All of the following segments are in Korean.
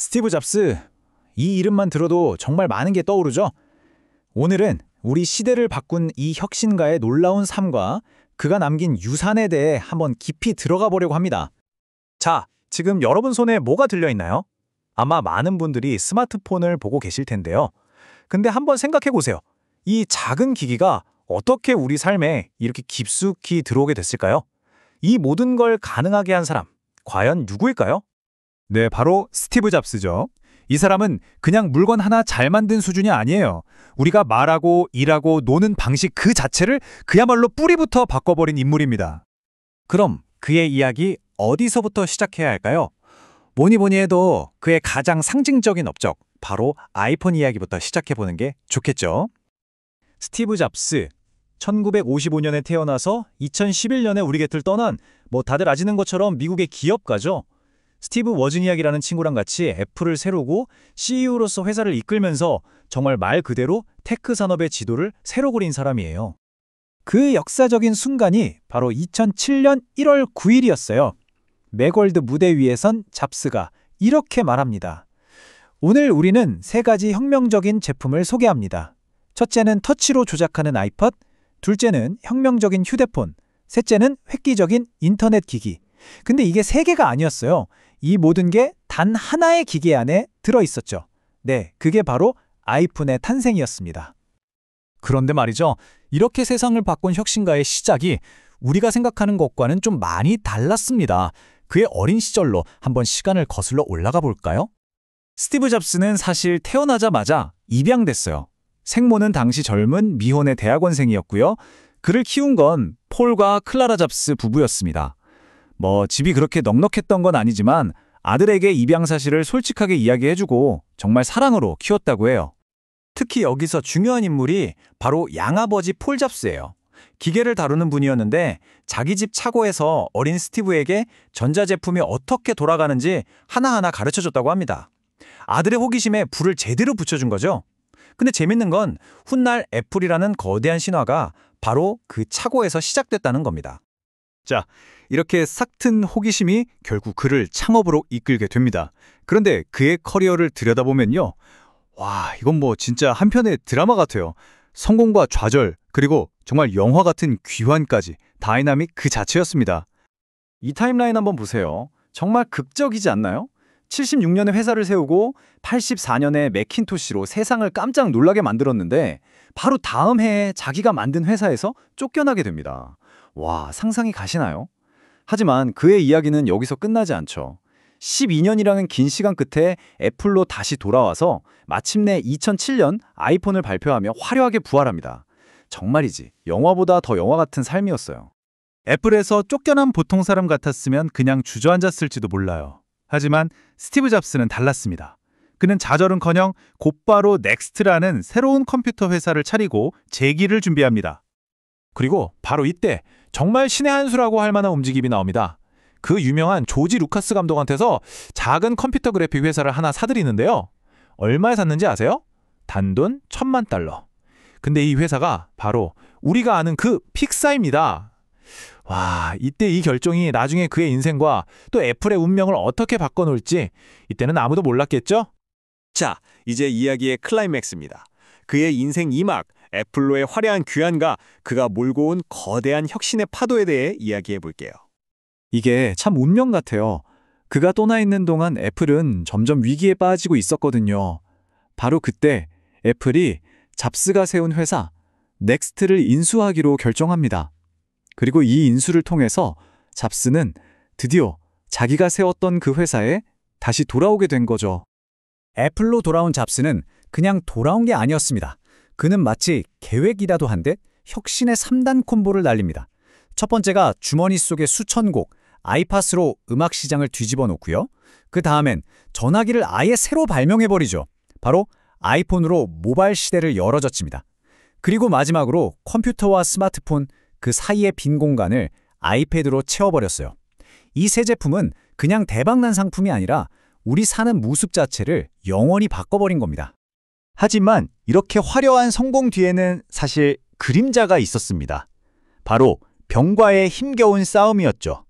스티브 잡스, 이 이름만 들어도 정말 많은 게 떠오르죠? 오늘은 우리 시대를 바꾼 이 혁신가의 놀라운 삶과 그가 남긴 유산에 대해 한번 깊이 들어가 보려고 합니다. 자, 지금 여러분 손에 뭐가 들려있나요? 아마 많은 분들이 스마트폰을 보고 계실 텐데요. 근데 한번 생각해 보세요. 이 작은 기기가 어떻게 우리 삶에 이렇게 깊숙이 들어오게 됐을까요? 이 모든 걸 가능하게 한 사람, 과연 누구일까요? 네, 바로 스티브 잡스죠. 이 사람은 그냥 물건 하나 잘 만든 수준이 아니에요. 우리가 말하고 일하고 노는 방식 그 자체를 그야말로 뿌리부터 바꿔버린 인물입니다. 그럼 그의 이야기 어디서부터 시작해야 할까요? 뭐니 해도 그의 가장 상징적인 업적, 바로 아이폰 이야기부터 시작해보는 게 좋겠죠. 스티브 잡스, 1955년에 태어나서 2011년에 우리 곁을 떠난 다들 아시는 것처럼 미국의 기업가죠. 스티브 워즈니악이라는 친구랑 같이 애플을 세우고 CEO로서 회사를 이끌면서 정말 말 그대로 테크 산업의 지도를 새로 그린 사람이에요. 그 역사적인 순간이 바로 2007년 1월 9일이었어요. 매골드 무대 위에선 잡스가 이렇게 말합니다. 오늘 우리는 세 가지 혁명적인 제품을 소개합니다. 첫째는 터치로 조작하는 아이팟, 둘째는 혁명적인 휴대폰, 셋째는 획기적인 인터넷 기기. 근데 이게 세 개가 아니었어요. 이 모든 게 단 하나의 기계 안에 들어있었죠. 네, 그게 바로 아이폰의 탄생이었습니다. 그런데 말이죠. 이렇게 세상을 바꾼 혁신가의 시작이 우리가 생각하는 것과는 좀 많이 달랐습니다. 그의 어린 시절로 한번 시간을 거슬러 올라가 볼까요? 스티브 잡스는 사실 태어나자마자 입양됐어요. 생모는 당시 젊은 미혼의 대학원생이었고요. 그를 키운 건 폴과 클라라 잡스 부부였습니다. 집이 그렇게 넉넉했던 건 아니지만 아들에게 입양 사실을 솔직하게 이야기해주고 정말 사랑으로 키웠다고 해요. 특히 여기서 중요한 인물이 바로 양아버지 폴 잡스예요. 기계를 다루는 분이었는데 자기 집 차고에서 어린 스티브에게 전자제품이 어떻게 돌아가는지 하나하나 가르쳐줬다고 합니다. 아들의 호기심에 불을 제대로 붙여준 거죠. 근데 재밌는 건 훗날 애플이라는 거대한 신화가 바로 그 차고에서 시작됐다는 겁니다. 자, 이렇게 싹튼 호기심이 결국 그를 창업으로 이끌게 됩니다. 그런데 그의 커리어를 들여다보면요. 와, 이건 진짜 한편의 드라마 같아요. 성공과 좌절, 그리고 정말 영화 같은 귀환까지 다이나믹 그 자체였습니다. 이 타임라인 한번 보세요. 정말 극적이지 않나요? 76년에 회사를 세우고 84년에 매킨토시로 세상을 깜짝 놀라게 만들었는데 바로 다음 해에 자기가 만든 회사에서 쫓겨나게 됩니다. 와, 상상이 가시나요? 하지만 그의 이야기는 여기서 끝나지 않죠. 12년이라는 긴 시간 끝에 애플로 다시 돌아와서 마침내 2007년 아이폰을 발표하며 화려하게 부활합니다. 정말이지, 영화보다 더 영화 같은 삶이었어요. 애플에서 쫓겨난 보통 사람 같았으면 그냥 주저앉았을지도 몰라요. 하지만 스티브 잡스는 달랐습니다. 그는 좌절은커녕 곧바로 넥스트라는 새로운 컴퓨터 회사를 차리고 재기를 준비합니다. 그리고 바로 이때 정말 신의 한 수라고 할 만한 움직임이 나옵니다. 그 유명한 조지 루카스 감독한테서 작은 컴퓨터 그래픽 회사를 하나 사들이는데요. 얼마에 샀는지 아세요? 단돈 $10,000,000. 근데 이 회사가 바로 우리가 아는 그 픽사입니다. 와, 이때 이 결정이 나중에 그의 인생과 또 애플의 운명을 어떻게 바꿔놓을지 이때는 아무도 몰랐겠죠? 자, 이제 이야기의 클라이맥스입니다. 그의 인생 2막, 애플로의 화려한 귀환과 그가 몰고 온 거대한 혁신의 파도에 대해 이야기해 볼게요. 이게 참 운명 같아요. 그가 떠나 있는 동안 애플은 점점 위기에 빠지고 있었거든요. 바로 그때 애플이 잡스가 세운 회사 넥스트를 인수하기로 결정합니다. 그리고 이 인수를 통해서 잡스는 드디어 자기가 세웠던 그 회사에 다시 돌아오게 된 거죠. 애플로 돌아온 잡스는 그냥 돌아온 게 아니었습니다. 그는 마치 계획이라도 한 듯 혁신의 3단 콤보를 날립니다. 첫 번째가 주머니 속에 수천 곡 아이팟으로 음악 시장을 뒤집어 놓고요. 그 다음엔 전화기를 아예 새로 발명해버리죠. 바로 아이폰으로 모바일 시대를 열어젖힙니다. 그리고 마지막으로 컴퓨터와 스마트폰 그 사이의 빈 공간을 아이패드로 채워버렸어요. 이 새 제품은 그냥 대박난 상품이 아니라 우리 사는 모습 자체를 영원히 바꿔버린 겁니다. 하지만 이렇게 화려한 성공 뒤에는 사실 그림자가 있었습니다. 바로 병과의 힘겨운 싸움이었죠.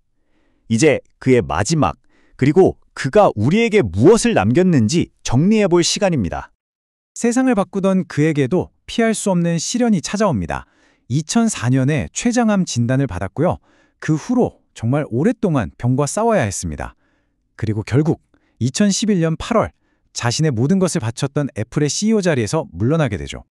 이제 그의 마지막, 그리고 그가 우리에게 무엇을 남겼는지 정리해 볼 시간입니다. 세상을 바꾸던 그에게도 피할 수 없는 시련이 찾아옵니다. 2004년에 췌장암 진단을 받았고요. 그 후로 정말 오랫동안 병과 싸워야 했습니다. 그리고 결국 2011년 8월 자신의 모든 것을 바쳤던 애플의 CEO 자리에서 물러나게 되죠.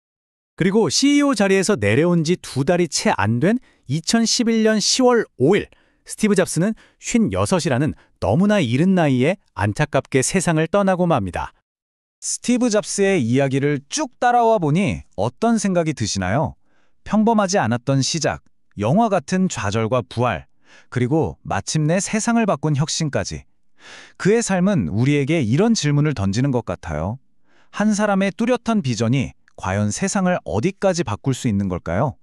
그리고 CEO 자리에서 내려온 지 2달이 채 안 된 2011년 10월 5일, 스티브 잡스는 56이라는 너무나 이른 나이에 안타깝게 세상을 떠나고 맙니다. 스티브 잡스의 이야기를 쭉 따라와 보니 어떤 생각이 드시나요? 평범하지 않았던 시작, 영화 같은 좌절과 부활, 그리고 마침내 세상을 바꾼 혁신까지. 그의 삶은 우리에게 이런 질문을 던지는 것 같아요. 한 사람의 뚜렷한 비전이 과연 세상을 어디까지 바꿀 수 있는 걸까요?